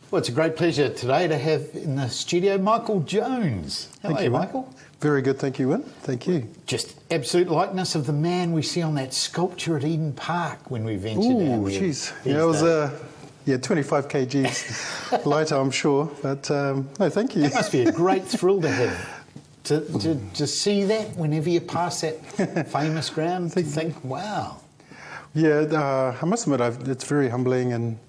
Well, it's a great pleasure today to have in the studio Michael Jones. How are you, Michael? Very good, thank you, Win. Thank you. Just absolute likeness of the man we see on that sculpture at Eden Park when we ventured down there. Jeez. Yeah, it was 25 kgs lighter, I'm sure. But no, thank you. It must be a great thrill to have. To see that whenever you pass that famous ground, to think, wow. Yeah, I must admit, it's very humbling, and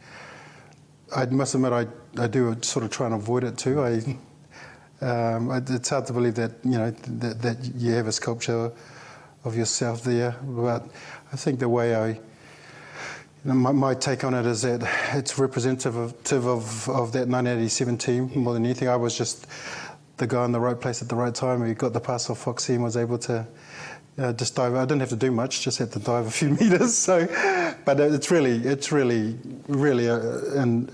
I must admit, I do sort of try and avoid it too. It's hard to believe that that you have a sculpture of yourself there, but I think the way my take on it is that it's representative of that 1987 team more than anything. I was just the guy in the right place at the right time. He got the pass off Foxy and was able to just dive. I didn't have to do much; just had to dive a few meters. So, but it's really, and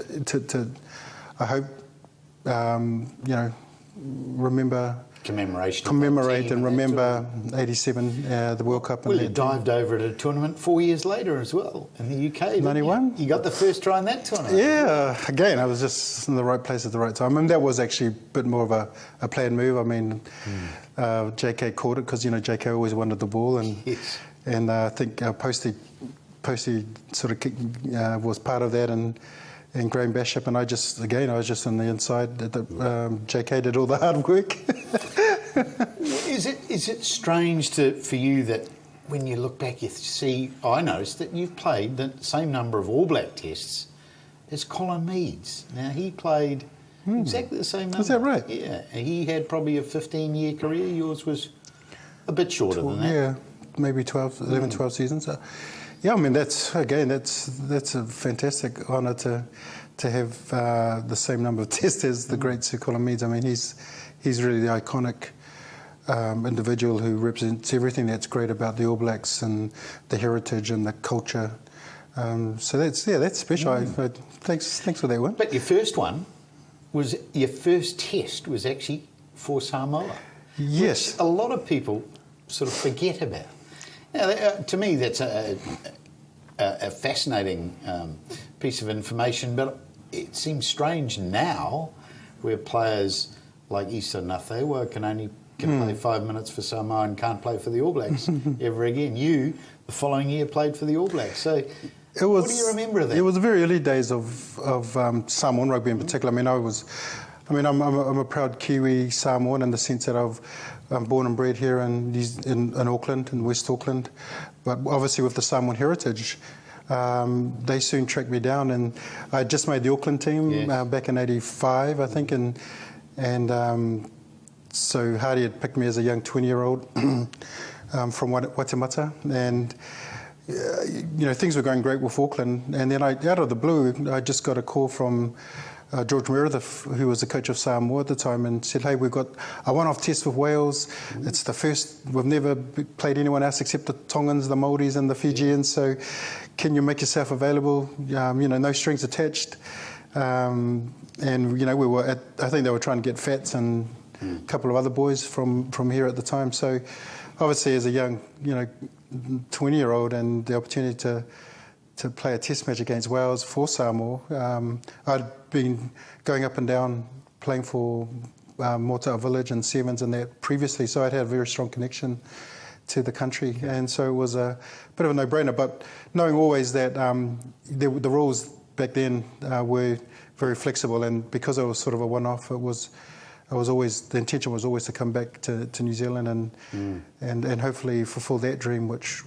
I hope commemorate and remember 87, the World Cup. Well, you dived over at a tournament 4 years later as well in the UK. 91. You got the first try in that tournament. Yeah, again, I was just in the right place at the right time. I mean, that was actually a bit more of a planned move. I mean, JK caught it because JK always wanted the ball, and yes. And I think Posty sort of was part of that, and Graham Bashop, and I was just on the inside. JK did all the hard work. Is it strange for you that when you look back, you see? I noticed that you've played the same number of All Black tests as Colin Meads. Now he played exactly the same number. Is that right? Yeah, he had probably a 15-year career. Yours was a bit shorter than that. Yeah, maybe 11, 12 seasons. Yeah, I mean that's a fantastic honour to have the same number of tests as the great Sir Colin Meads. I mean he's really the iconic individual who represents everything that's great about the All Blacks and the heritage and the culture. So that's special. Thanks for that one. But your first test was actually for Samoa. Yes, which a lot of people sort of forget about. Now, to me, that's a fascinating piece of information, but it seems strange now where players like Issa Nathewa can play 5 minutes for Samoa and can't play for the All Blacks ever again. You, the following year, played for the All Blacks. So what do you remember of that? It was the very early days of Samoan rugby in particular. I'm a proud Kiwi Samoan in the sense that I'm born and bred here in Auckland, in West Auckland, but obviously with the Samoan heritage, they soon tracked me down, and I just made the Auckland team back in '85, I think, and so Hardy had picked me as a young 20-year-old from Waitemata, and things were going great with Auckland, and then out of the blue, I just got a call from George Meredith, who was the coach of Samoa at the time, and said, "Hey, we've got a one-off test with Wales. It's the first. We've never played anyone else except the Tongans, the Māoris, and the Fijians. So, can you make yourself available? No strings attached." And we were I think they were trying to get Fats and a couple of other boys from here at the time. So, obviously, as a young 20-year-old, and the opportunity to play a test match against Wales for Samoa. I'd been going up and down playing for Motao Village and Sevens and that previously, so I'd had a very strong connection to the country, and so it was a bit of a no-brainer, but knowing always that the rules back then were very flexible, and because it was sort of a one-off, the intention was always to come back to New Zealand and hopefully fulfil that dream, which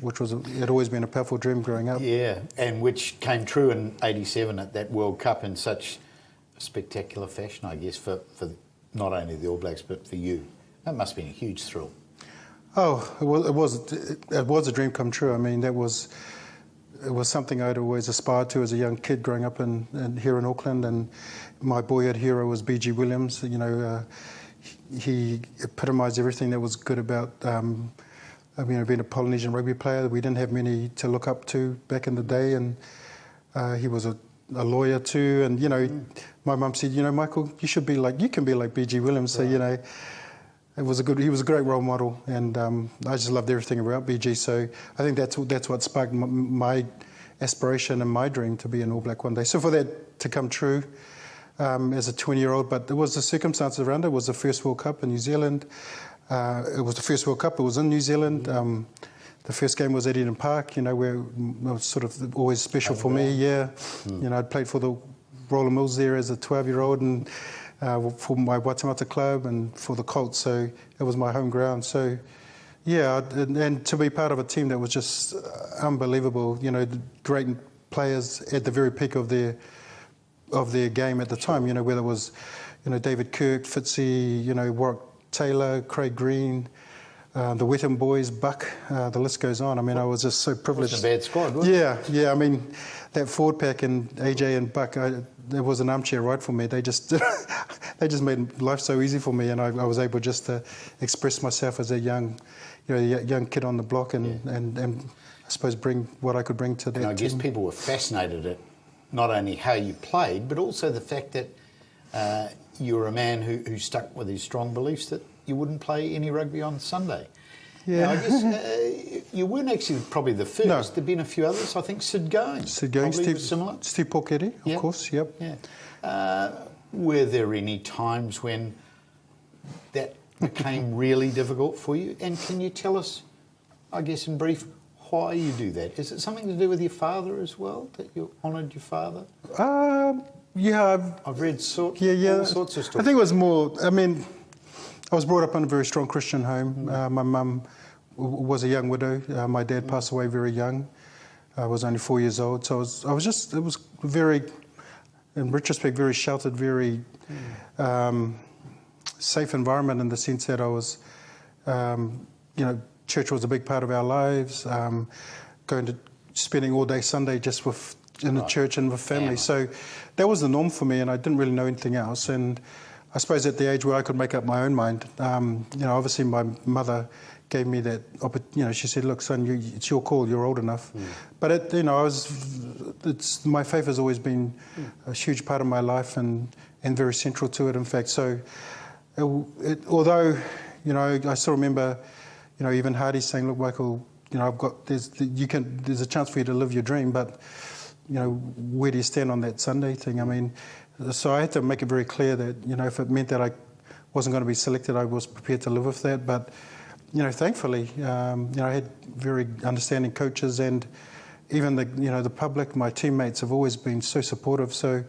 had always been a powerful dream growing up. Yeah, and which came true in '87 at that World Cup in such a spectacular fashion, I guess, for not only the All Blacks but for you. That must have been a huge thrill. Oh, it was a dream come true. I mean, it was something I'd always aspired to as a young kid growing up here in Auckland, and my boyhood hero was B.G. Williams. He epitomised everything that was good about being a Polynesian rugby player. We didn't have many to look up to back in the day, and he was a lawyer too. And my mum said, Michael, you can be like B.G. Williams. So he was a great role model, and I just loved everything about BG. So I think that's what sparked my aspiration and my dream to be an All Black one day. So for that to come true, as a 20-year-old, but there was the circumstances around it. It was the first World Cup in New Zealand. It was the first World Cup. It was in New Zealand. The first game was at Eden Park, where it was sort of always special for me. Yeah, I'd played for the Roller Mills there as a 12-year-old, and for my Waitemata club and for the Colts. So it was my home ground. So yeah, and to be part of a team that was just unbelievable. Great players at the very peak of their game at the time. Whether it was David Kirk, Fitzy, Warwick Taylor, Craig Green. The Wetham boys, Buck, the list goes on. I mean, I was just so privileged. It was a bad squad, wasn't it? Yeah. I mean, that forward pack and AJ and Buck, it was an armchair ride for me. They just made life so easy for me, and I was able just to express myself as a young kid on the block, and I suppose bring what I could bring to that team. I guess team. people were fascinated at not only how you played, but also the fact that you were a man who stuck with his strong beliefs that you wouldn't play any rugby on Sunday. Yeah. Now, I guess you weren't actually probably the first. No. There'd been a few others. I think Sid Goings. Steve, similar. Steve Porchetti, of course. Yep. Yeah. Were there any times when that became really difficult for you? And can you tell us, I guess in brief, why you do that? Is it something to do with your father as well, that you honoured your father? Yeah. I've read all sorts of stories. I think it was more, I was brought up in a very strong Christian home. My mum was a young widow. My dad passed away very young. I was only 4 years old. So it was very, in retrospect, very sheltered, very safe environment in the sense that I was, church was a big part of our lives. Spending all day Sunday just in the church and with family. Yeah. So that was the norm for me, and I didn't really know anything else. And I suppose at the age where I could make up my own mind, obviously my mother gave me that opportunity. She said, "Look, son, it's your call. You're old enough." But my faith has always been a huge part of my life and very central to it. In fact, so although I still remember, even Hardy saying, "Look, Michael, there's a chance for you to live your dream, but where do you stand on that Sunday thing?" I mean. So I had to make it very clear that, if it meant that I wasn't going to be selected, I was prepared to live with that. But, thankfully, I had very understanding coaches, and even the public, my teammates have always been so supportive. So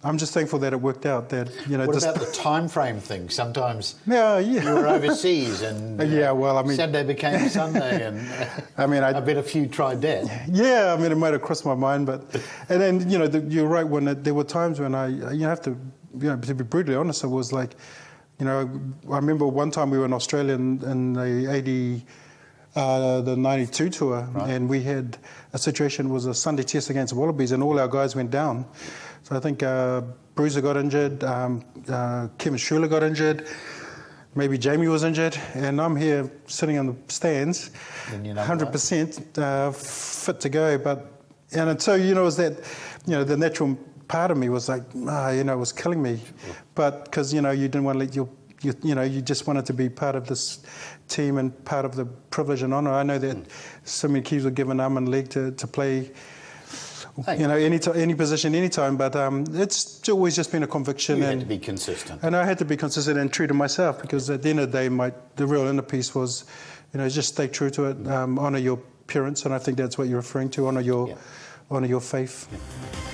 I'm just thankful that it worked out. That What about the time frame thing? Sometimes you were overseas, and Saturday became Sunday, and I bet a few tried that. Yeah, it might have crossed my mind, and then you're right. When there were times when I have to to be brutally honest, it was like I remember one time we were in Australia in the 92 tour, right. And we had a situation. It was a Sunday test against the Wallabies, and all our guys went down. So I think Bruiser got injured, Kevin Schuler got injured, maybe Jamie was injured, and I'm here sitting in the stands, 100% fit to go. So it was that, the natural part of me was like, it was killing me, but because you didn't want to let you just wanted to be part of this team and part of the privilege and honour. I know that so many kids were given arm and leg to play. Any position, anytime, but it's always just been a conviction. You had to be consistent. And I had to be consistent and true to myself, because at the end of the day, the real inner piece was, just stay true to it, honour your parents, and I think that's what you're referring to, honour your faith. Yeah.